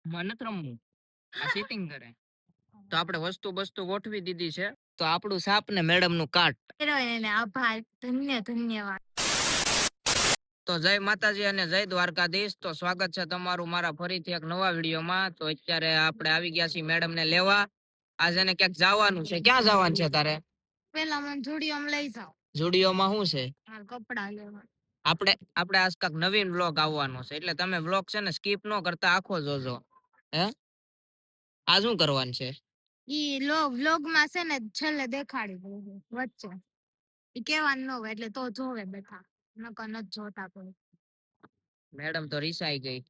માં નથી રમવું. આ સીટિંગ કરે. તો આપણે વસ્તુ બસ્તુ ગોઠવી દીધી છે. તો આપણું સાપ ને મેડમ નું કાટ. આભાર, ધન્યવાદ. તો જય માતાજી અને જય દ્વારકાધીશ. તો સ્વાગત છે તમારું મારા ફરીથી એક નવા વિડીયોમાં. તો અત્યારે આપણે આવી ગયા છીએ મેડમ ને લેવા. આજે ને ક્યાંક જવાનું છે. ક્યાં જવાનું છે તારે? પેલા મને ઝુડિયોમાં લઈ જાવ. ઝુડિયોમાં શું છે? કપડા લેવા. આપણે આજ કાક નવીન વ્લોગ આવવાનો છે, એટલે તમે વ્લોગ છે ને સ્કીપ ન કરતા આખો જોજો. હે આ શું કરવાનું છે? ઈ વ્લોગ માં છે ને છેલ્લે દેખાડી દઉં વચ્ચે. ઈ કેવાનું ન હોય એટલે તો જોવે બેઠા, નકર નથી જોતા કોઈ. મેડમ તો રીસાઈ ગઈ.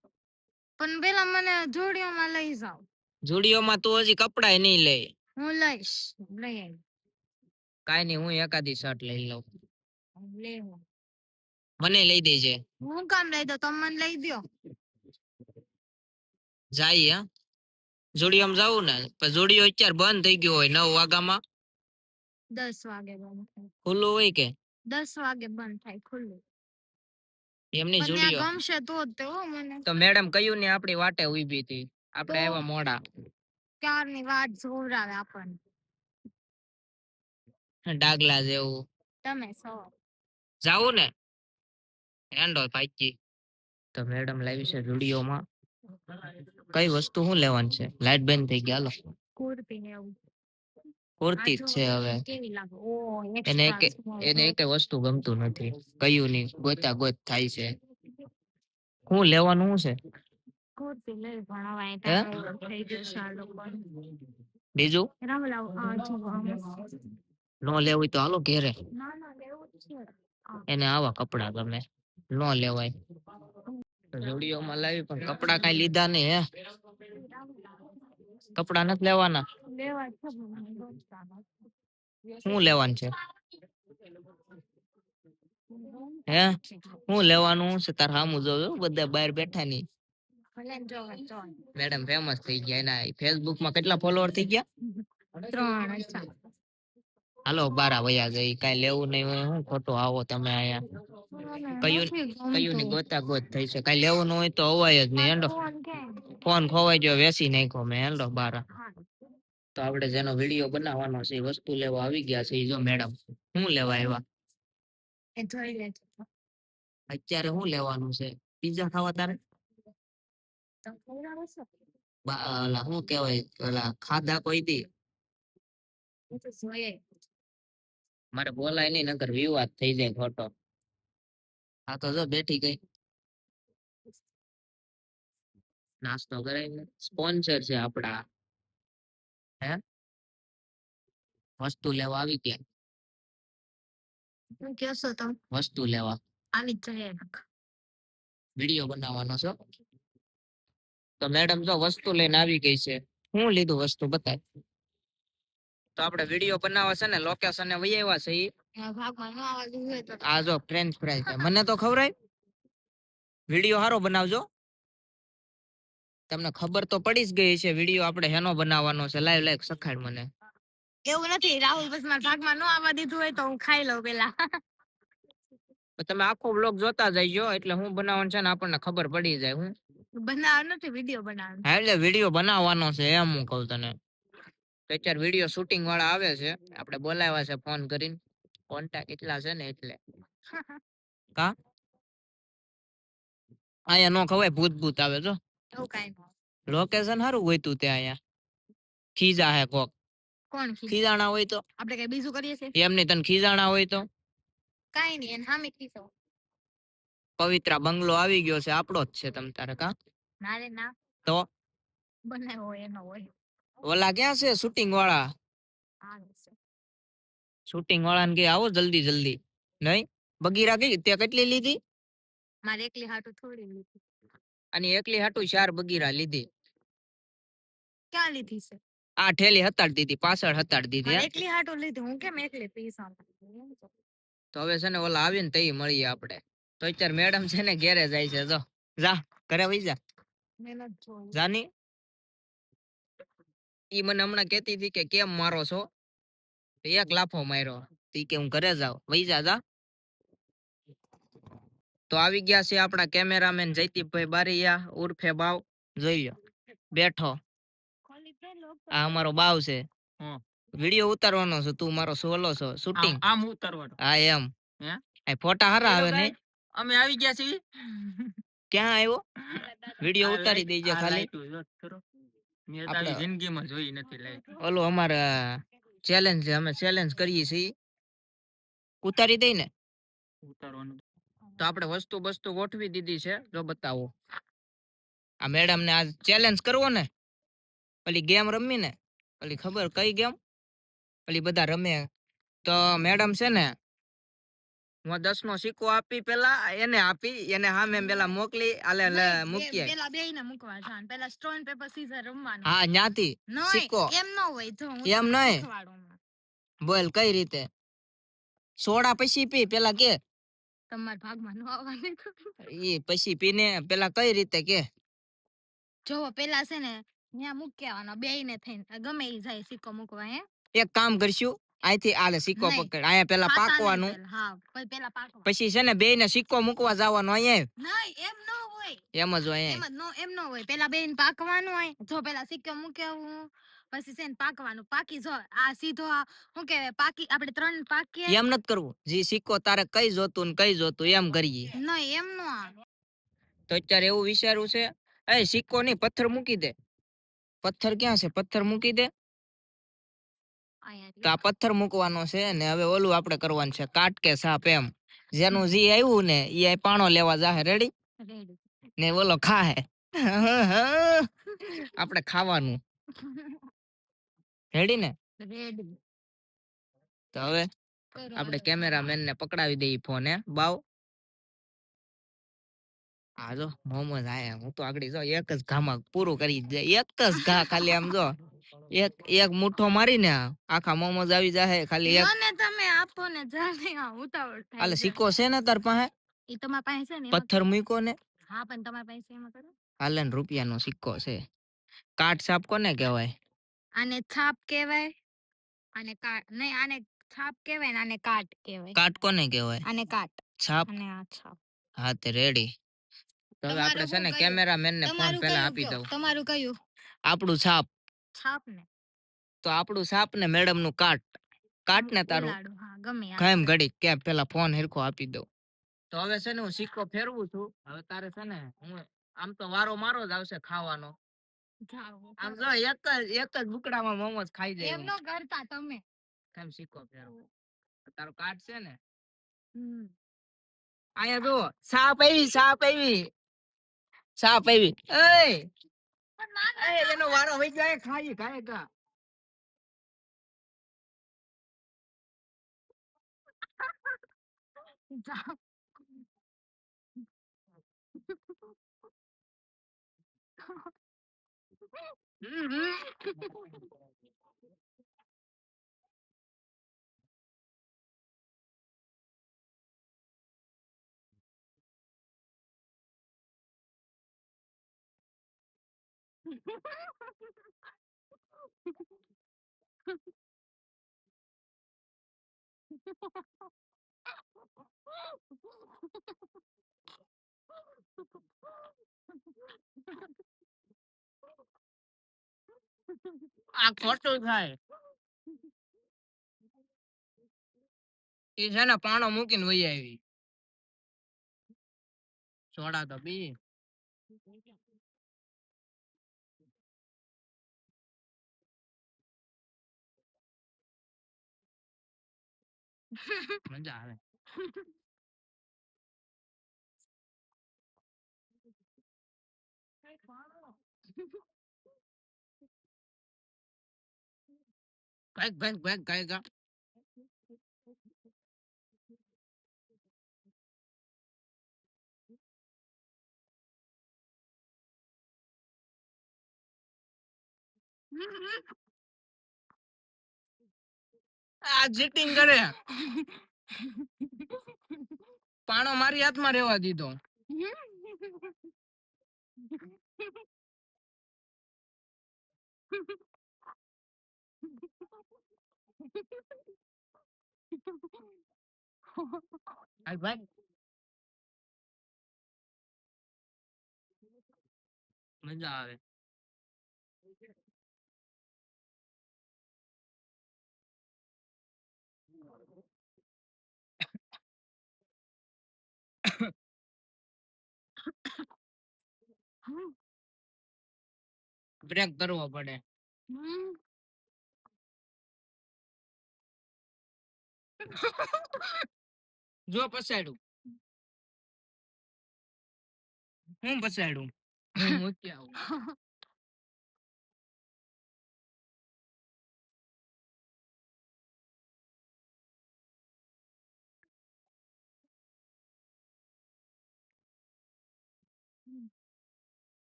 પણ પેલા મને ઝુડિયોમાં લઈ જાવ. ઝુડિયોમાં તું હજી કપડાય નહીં લે. હું લઈશ, લઈ આવી. કાઈ નહીં, હું એકાદી શર્ટ લઈ લઉં. લે મને લઈ દેજે. હું કામ લઈ દો, તમે મને લઈ દો. જાય હા ઝુડિયોમાં જાવું ને, પણ ઝુડિયો અત્યારે બંધ થઈ ગયો હોય 9 વાગ્યામાં. 10 વાગે બંધ થાય. ખુલ્લું હોય કે 10 વાગે બંધ થાય ખુલ્લું. એમની ઝુડિયો ગમશે તો જ હો મને. તો મેડમ કયું ને આપણી વાટે ઊભી હતી, આપણે આવ્યા મોડા. ક્યારની વાટ જોવરાવે આપણને ડાગલા જેવું. તમે સો જાવું ને એન્ડો પાકી. તો મેડમ લાવી છે ઝુડિયોમાં. કઈ વસ્તુ શું લેવાની છે? લાઈટ બંધ થઈ ગઈ, હાલો. કુર્તી ને એવું. કુર્તી જ છે હવે. કેવી લાગે? ઓ એને એક વસ્તુ ગમતું નથી. કયું ની ગોતા ગોત થાય છે. શું લેવાનું છે? કુર્તી લઈ પણ હવે ટાઈમ થઈ ગયો છે આ લોકોને. બીજું નો લેવું તો હાલો ઘેરે. ના ના લેવું જ છે. એને આવા કપડા ગમે, નો લેવાય. ઝુડિયોમાં લાવી પણ કપડા કઈ લીધા નહીં હે. કપડા નથી લેવાના. શું લેવાનું છે? હે શું લેવાનું છે? તાર સામું જોયું બધા બહાર બેઠા ની. મેડમ ફેમસ થઈ ગયા. એના ફેસબુક માં કેટલા ફોલોવર થઈ ગયા? 3 હાલો બારા વયા ગઈ. કઈ લેવું નહીં હોય હું ખોટું આવો તમે આયા. કયું ની ગોતા ગોત થઈ છે. કઈ લેવું ન હોય તો અવાય જ નહીં. હેંડો ફોન ખોવાઈ ગયો, વેસી નાખ્યો મેં. હેંડો બારા. તો આપણે જેનો વિડીયો બનાવવાનો છે એ વસ્તુ લેવા આવી ગયા છે. જો મેડમ શું લેવા આવ્યા? અત્યારે શું લેવાનું છે? પિઝા ખાવા તારે? શું કેવાય ઓલા ખાધા કોઈ દી? મારે બોલાય નહીં નકર વિવાદ થઈ જાય ખોટો. આ તો જો બેઠી ગઈ. નાસ્તો કરાય. સ્પોન્સર છે આપડા. હે વસ્તુ લેવા આવી ગયા. હું કેસો તમે? વસ્તુ લેવા આવી જાય. વિડીયો બનાવવાનો છો? તો મેડમ જો વસ્તુ લઈને આવી ગઈ છે. શું લીધું વસ્તુ બતાય. તો આપણે વિડીયો બનાવવા છે ને લોકેશન વહી આવ્યા છે. આ જો ફ્રેન્ચ ફ્રાઈ છે. મને તો ખવરાય. વિડીયો સારો બનાવજો. તમને ખબર તો પડી જ ગઈ છે વિડીયો આપણે હેનો બનાવવાનો છે. લાઈવ લાઈવ સખાડ મને. એવું નથી રાહુલ, બસ મારા ભાગમાં ન આવવા દીધું હોય તો હું ખાઈ લઉં પેલા. તમે આખો વ્લોગ જોતા જઈજો એટલે હું બનાવવાનું છે ને આપણને ખબર પડી જાય. હું બનાવવાનો નથી, વિડીયો બનાવવાનો. હા એટલે વિડીયો બનાવવાનો છે એમ હું કહું તને. તો અત્યારે વિડીયો શૂટિંગ વાળા આવે છે, આપણે બોલાવ્યા છે ફોન કરીને. કોન્ટેક્ટ એટલા છે ને એટલે. કા આયા નો ખવાય, ભૂત ભૂત આવે જો. એવું કાઈ ન લોકેશન સારું હોય તું ત્યાં. અહીંયા ખીજા હે કોક. કોણ ખીજાણા હોય તો આપણે કઈ બીજું કરીએ છે એમ નહીં. તને ખીજાણા હોય તો કાઈ નહીં, એને સામે ખીસો. પવિત્રા બંગલો આવી ગયો છે, આપણો જ છે તમ તારે. કા ના રે ના, તો બનાવ્યો હોય એનો હોય. ઓલા ક્યાં છે શૂટિંગ વાળા? શૂટિંગ વાળા ને કે આવો જલ્દી જલ્દી. નહીં બગીરા ગઈ ત્યાં કેટલી લીધી? મારે એકલી હાટુ થોડી લીધી. અને એકલી હાટુ 4 બગીરા લીધી. ક્યાં લીધી છે? આ ઠેલી હતાડ દીધી, પાછળ હતાડ દીધી. એકલી હાટુ લીધી, હું કેમ એકલી પીસા. તો હવે છે ને ઓલા આવીને તઈ મળીએ આપણે. તો અત્યારે મેડમ છે ને ઘેરે જાય છે. જો જા ઘરે વઈ જા. જાની ઈ મને હમણાં કેતી હતી કે કેમ મારો છો? એક લાફો માર્યો. તી કે હું ઘરે જાવ. વઈ જા જા. તો આવી ગયા છે આપણા કેમેરામેન જયદીપભાઈ બારીયા ઉર્ફે બાવ. જોઈ લો બેઠો. આ અમારો બાવ છે. વિડિયો ઉતારવાનો છે, તું મારો સોલો છો, શૂટિંગ આમ ઉતારવાનો. હા એમ. હે આ ફોટા હારા આવે ને. અમે આવી ગયા છીએ. ક્યાં આવ્યો? વિડિયો ઉતારી દેજે ખાલી. મેં તારી જિંદગીમાં જોઈ નથી લાઈટ. ઓલો અમારે ચેલેન્જ છે, અમે ચેલેન્જ કરીએ છીએ. ઉતારી દઈ ને. ઉતારવાનું. તો આપણે વસ્તુ બસ્તુ ગોઠવી દીધી છે, જો બતાવો. આ મેડમ ને આજ ચેલેન્જ કરવો ને. પેલી ગેમ રમી ને. પેલી ખબર કઈ ગેમ? પેલી બધા રમે. તો મેડમ છે ને, હું 10 નો સિક્કો આપી, પેલા એને આપી, એને સામે પેલા મોકલી, આલે મૂકી પેલા બેયને મૂકવા છે, પેલા સ્ટોન પેપર સીઝર રમવાનું. હા ન્યાથી સિક્કો એમ ન હોય, જો હું એમ નહીં બોલ કઈ રીતે. સોડા પછી પી પેલા કે તમાર ભાગમાં ન આવવાનું. ઈ પછી પીને પેલા કઈ રીતે કે જો પેલા છે ને ત્યાં મૂકી આવવાનો, બેયને થઈને ગમે ઈ જાય સિક્કો મૂકવા. હે એક કામ કરશું, અહીંથી આલે સિક્કો પકડ, અહીંયા પેલા પાકવાનું. હા પેલા પાકવાનું, પછી છે ને બેયને સિક્કો મૂકવા જવાનો. અહીંયા નહીં, એમ ન હોય, એમ જ હોય. એમ ન હોય, પેલા બેયને પાકવાનું હોય. જો પેલા સિક્કો મૂકેવું, પછી છે ને પાકવાનું. પાકી જો આ સીધો શું કહેવાય, પાકી આપણે 3 પાકીએ. એમ નથી કરવું, જે સિક્કો તારે કઈ જોતું ને કઈ જોતું એમ કરીએ. નહીં એમ ન આવે. તો અત્યારે એવું વિચારવું છે, એ સિક્કો નહીં પથ્થર મૂકી દે. પથ્થર ક્યાં છે? પથ્થર મૂકી દે. તો આ પથ્થર મૂકવાનો છે ને હવે ઓલું આપણે કરવાનું છે, કાટ કે સાપ. એમ જેનું જી આવ્યું ને એ પાણો લેવા જાહે. રેડી? ને ઓલો ખાહે. આપણે ખાવાનું. રેડી ને? રેડી. તો હવે આપણે કેમેરામેન ને પકડાવી દઈએ ફોન. હે બાવ હા જો મોમોઝ આયા. હું તો આગળ જો એક જ ઘામાં પૂરું કરી દે. એક જ ઘા ખાલી આમ જો એક મુઠ્ઠો મારીને આખા મોમોઝ આવી જાય. ખાલી એક મને તમે આપો ને જલ્દી, ઉતાવળ થાય. હાલે સિક્કો છે ને તાર પાસે? ઈ તમાર પાસે છે ને, પથ્થર મૂક્યો ને. હા પણ તમાર પાસે એમાં કરો. હાલે ને રૂપિયાનો સિક્કો છે. કાટ સાપ કોને કહેવાય? આને છાપ કહેવાય. આને કાટ નહીં, આને છાપ કહેવાય ને આને કાટ કહેવાય. કાટ કોને કહેવાય? આને કાટ. છાપ અને આ છાપ. હા તે રેડી. તો હવે આપણે છે ને કેમેરામેન ને ફોન પેલા આપી દઉં. તમારું કયું? આપણું છાપ. છાપ ને તો આપણું છાપ ને મેડમ નું કાટ. કાટ ને તારું. હા ગમે કેમ ઘડી કે પેલા ફોન હેરખો આપી દઉં. તો હવે છે ને હું સિક્કો ફેરવું છું. હવે તારે છે ને હું આમ તો વારો મારો જ આવશે ખાવાનો. આમ જો એક જ બુકડામાં મોમોસ ખાઈ જાય. એમ નો કરતા તમે. કેમ સિક્કો ફેરવો? તારો કાર્ડ છે ને? આયા જો સાપ આવી, સાપ આવી, સાપ આવી. એનો વારો વઈ જાય. ખાઈ ખાય કા આ ખોટું થાય. એ છે ને પાણો મૂકીને વહી આવી. સોડા તો પી. મજા આવે. કઈક કઈક કઈક કઈક આ ચીટિંગ કરે. પાણો મારી હાથમાં રહેવા દીધો. હાલ ભાઈ મજા આવે. બ્રેક કરવો પડે. જો પસાડું હું પસાડું હું મૂકી આવું.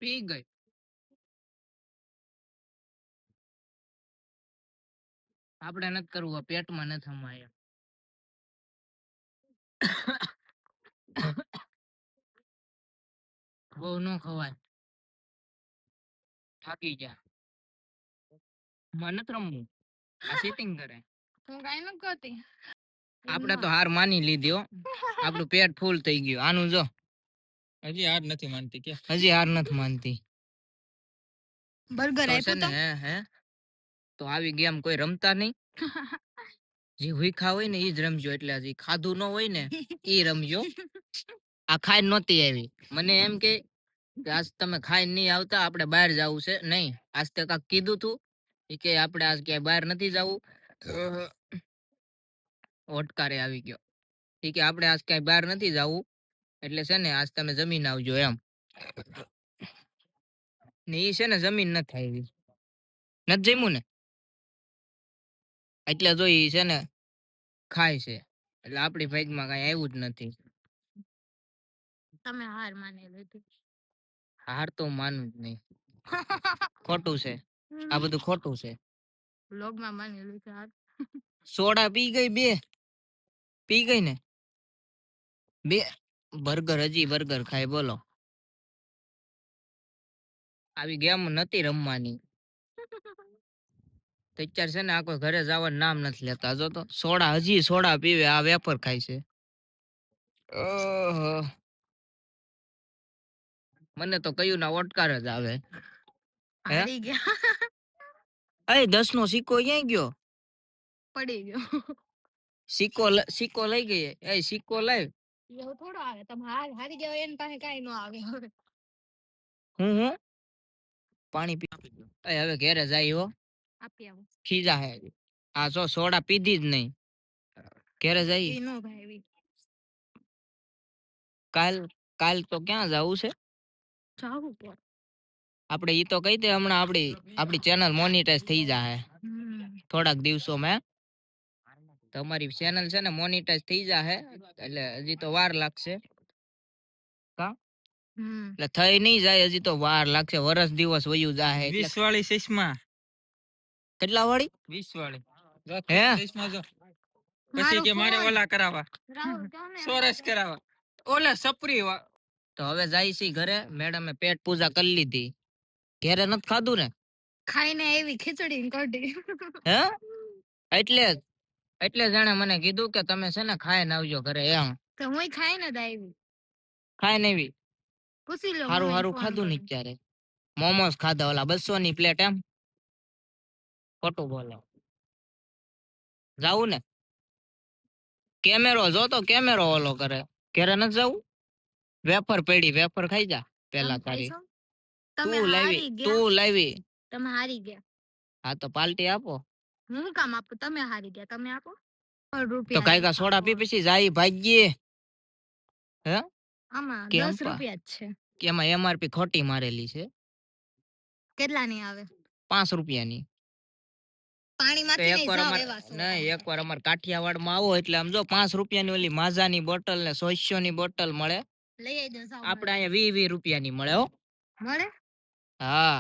પી ગઈ. આપણે નથી કરવું, પેટમાં નથી અમાય. બહુ ન ખવાય, થાકી ગયા. મને નથી રમવું, આ સીટિંગ કરે. હું કઈ નથી કરતી. આપણે તો હાર માની લીધી હો. આપણું પેટ ફૂલ થઈ ગયું. આનું જો હજી હાર નથી માનતી કે હજી હાર નથી માનતી. બર્ગર આપ્યું તો હે હે તો આવી ગેમ કોઈ રમતા નહીં. જે ભૂખા હોય ને ઈ જ રમજો. એટલે હજી ખાધું ન હોય ને ઈ રમજો. આ ખાઈ નહોતી આવી. મને એમ કે આજ તમે ખાઈ નહીં આવતા, આપણે બહાર જવું છે. નહીં, આજ તે કાક કીધું તું કે આપણે આજ ક્યાંય બહાર નથી જવું. ઓટકારે આવી ગયો. કે આપણે આજ ક્યાંય બહાર નથી જવું, એટલે છે ને આજ તમે જમીન આવજો એમ. ને ઈ છે ને જમીન નથી આવી, નથી જમ્યું ને એટલે જો ઈ છે ને ખાય છે. એટલે આપણી ભાગમાં કઈ આવ્યું જ નથી. તમે હાર માની લીધી. હાર તો માનું જ નહીં. ખોટું છે આ બધું, ખોટું છે. વ્લોગમાં માની લીધું હાર. સોડા પી ગઈ, બે પી ગઈ ને બે. બર્ગર હજી બર્ગર ખાય બોલો. આવી ગેમ નથી રમવાની. અત્યારે છે ને આ કોઈ ઘરે જવાનું નામ નથી લેતા. જો તો સોડા હજી સોડા પીવે, આ વેફર ખાય છે. ઓહો, મને તો કયું ના ઓટકાર જ આવે. હારી ગયા. એ 10 નો સિક્કો ક્યાં ગયો? પડી ગયો. સિક્કો લઈ ગઈ. એ સિક્કો લઈ. એવું થોડો આવે. તમે હારી ગયા એની પાસે કઈ ન આવે. હું પાણી પી. હવે ઘેરે જાય હો. આપી આવું. ખીજા હે આ જો સોડા પીધી જ નહીં. ઘેરે જાય. નો ભાઈ કાલ કાલ તો ક્યાં જવું છે? જાવું તો આપણે ઈ તો કહી દે હમણાં આપણી ચેનલ મોનેટાઈઝ થઈ જાહે થોડાક દિવસોમાં. તમારી ચેનલ છે ને મોનેટાઈઝ થઈ જાહે, એટલે હજી તો વાર લાગશે. કા એટલે થઈ નહીં જાય, હજી તો વાર લાગશે. વરસ દિવસ વયું જાહે. 20 વાળી ચશ્મા. કેટલા વાળી? 20 વાળી. હે ચશ્મા જો. પછી કે મારે ઓલા કરાવવા, સોરસ કરાવવા, ઓલા સપરી. તો હવે જાય છે ઘરે. મેડમે પેટ પૂજા કરી લીધી. ઘેરે નથી ખાધું ને? ખાઈને એવી ખીચડી કઢી. હે એટલે જાણે મને કીધું કે તમે છે ને ખાઈને આવજો ઘરે એમ. તો હું ખાઈને જ આવી. ખાઈને આવી. પૂછી લો. હારું હારું ખાધું ને ત્યારે. મોમોસ ખાધા ઓલા 200 ની પ્લેટ એમ. ખોટું બોલો. જાવું ને? કેમેરો જો તો કેમેરો ઓલો કરે. ઘરે નથી જવું? વેફર પડી, વેફર ખાઈ જા પેલા તારી. તું લાવી. તમે હારી ગયા. હા તો પાર્ટી આપો. હું કામ આપું? તમે હારી ગયા, તમે આપો. તો કઈ કા સોડા પી પછી જાય ભાગીએ. હે આમાં 10 રૂપિયા જ છે. કે એમાં એમઆરપી ખોટી મારેલી છે. કેટલાની આવે? 5 રૂપિયાની. પાણીમાંથી નહીં જાવ એવા સોડા. નહીં, એકવાર અમાર કાઠિયાવાડમાં આવો એટલે આમ જો 5 રૂપિયાની ઓલી માઝાની બોટલ ને 100 ની બોટલ મળે. લઈ આવજો. આપણે અહીંયા 20 રૂપિયાની મળે હો. મળે? હા.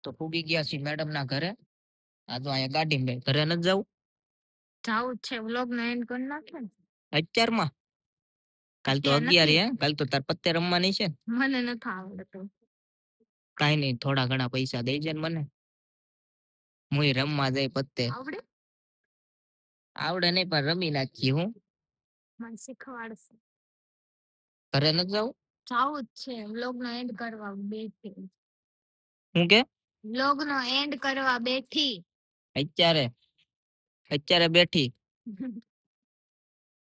તો પૂગી ગયા છીએ મેડમ ના ઘરે. આ તો અહીંયા ગાડી મેં ઘરે નથી જવું. જાવું જ છે. વ્લોગ નો એન્ડ કરી નાખે ને અત્યારમાં. કાલ તો 11 હે. કાલ તો તાર પત્તે રમવાની છે. મને નથી આવડતું. કાઈ નહીં, થોડા ઘણા પૈસા દઈ જાય મને. મુય રમવા જાય પત્તે. આવડે? આવડે નહીં પણ રમી નાખી હું. મને શીખવાડશે. ઘરે નથી જવું? જાવું જ છે. વ્લોગ નો એન્ડ કરવા બેઠી. હું કે વ્લોગ નો એન્ડ કરવા બેઠી. અત્યારે અત્યારે બેઠી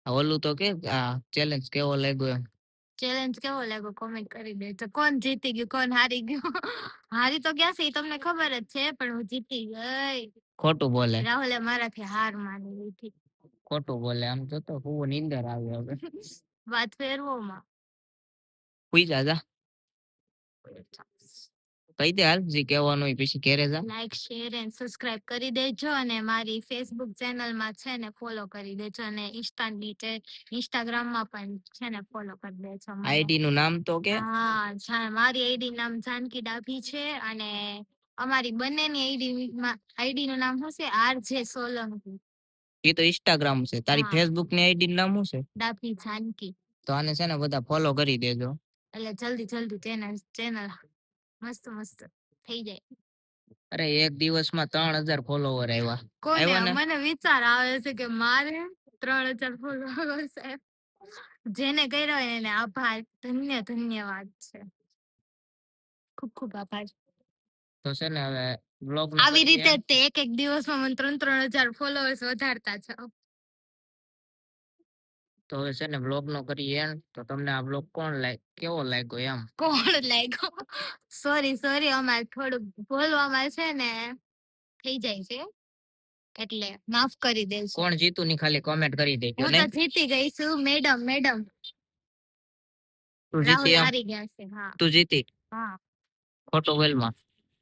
ઓલું તો કે આ ચેલેન્જ કેવો લાગ્યો એમ ચેલેન્જ કેવો લાગ્યો કોમેન્ટ કરી દેજો. કોણ જીતી ગયું કોણ હારી ગયું? હારી તો ગયા છે ઈ તમને ખબર જ છે, પણ હું જીતી ગઈ. ખોટું બોલે રાહુલે મારાથી હાર માની લીધી. ખોટું બોલે આમ તો હું નીંદર આવે હવે વાત ફેરવોમાં. હુઈ જા જા કહી દે હાલ જે કહેવાનું હોય પછી ઘેરે જા. લાઈક શેર એન્ડ સબસ્ક્રાઇબ કરી દેજો અને મારી ફેસબુક ચેનલ માં છે ને ફોલો કરી દેજો અને ઇન્સ્ટાગ્રામ માં પણ છે ને ફોલો કરી દેજો. આઈડી નું નામ તો કે હા, મારી આઈડી નામ જાનકી ડાભી છે અને અમારી બંનેની આઈડી નું નામ શું છે? આરજે સોલંકી. એ તો ઇન્સ્ટાગ્રામ છે. તારી ફેસબુક ની આઈડી નું નામ શું છે? ડાભી જાનકી. તો આને છે ને બધા ફોલો કરી દેજો. એટલે જલ્દી ચેનલ મસ્ત થઈ જાય. અરે એક દિવસમાં 3000 ફોલોવર આવ્યા. કોને? મને વિચાર આવે છે કે મારે 3000 ફોલોવર્સ જેને કર્યો એને આભાર, ધન્યવાદ છે. ખૂબ આભાર. તો છે ને હવે બ્લોગ આવી રીતે તે એક દિવસમાં મને 3000 ફોલોવર્સ વધારતા છે. તો હવે છે ને બ્લોગ નો કરી એન્ડ. તો તમને આ બ્લોગ કેવો લાગ્યો એમ? કોણ લાગ્યો? સોરી અમારે થોડું બોલવામાં છે ને થઈ જાય છે, એટલે માફ કરી દેજો. કોણ જીતું ની ખાલી કોમેન્ટ કરી દેજો. હું તો જીતી ગઈ છું મેડમ. તું રાહુલ જીતી હારી ગયા છે. હા, તું જીતી. હા, ખોટો વેલમાં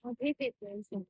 હું જીતી ગઈ છું.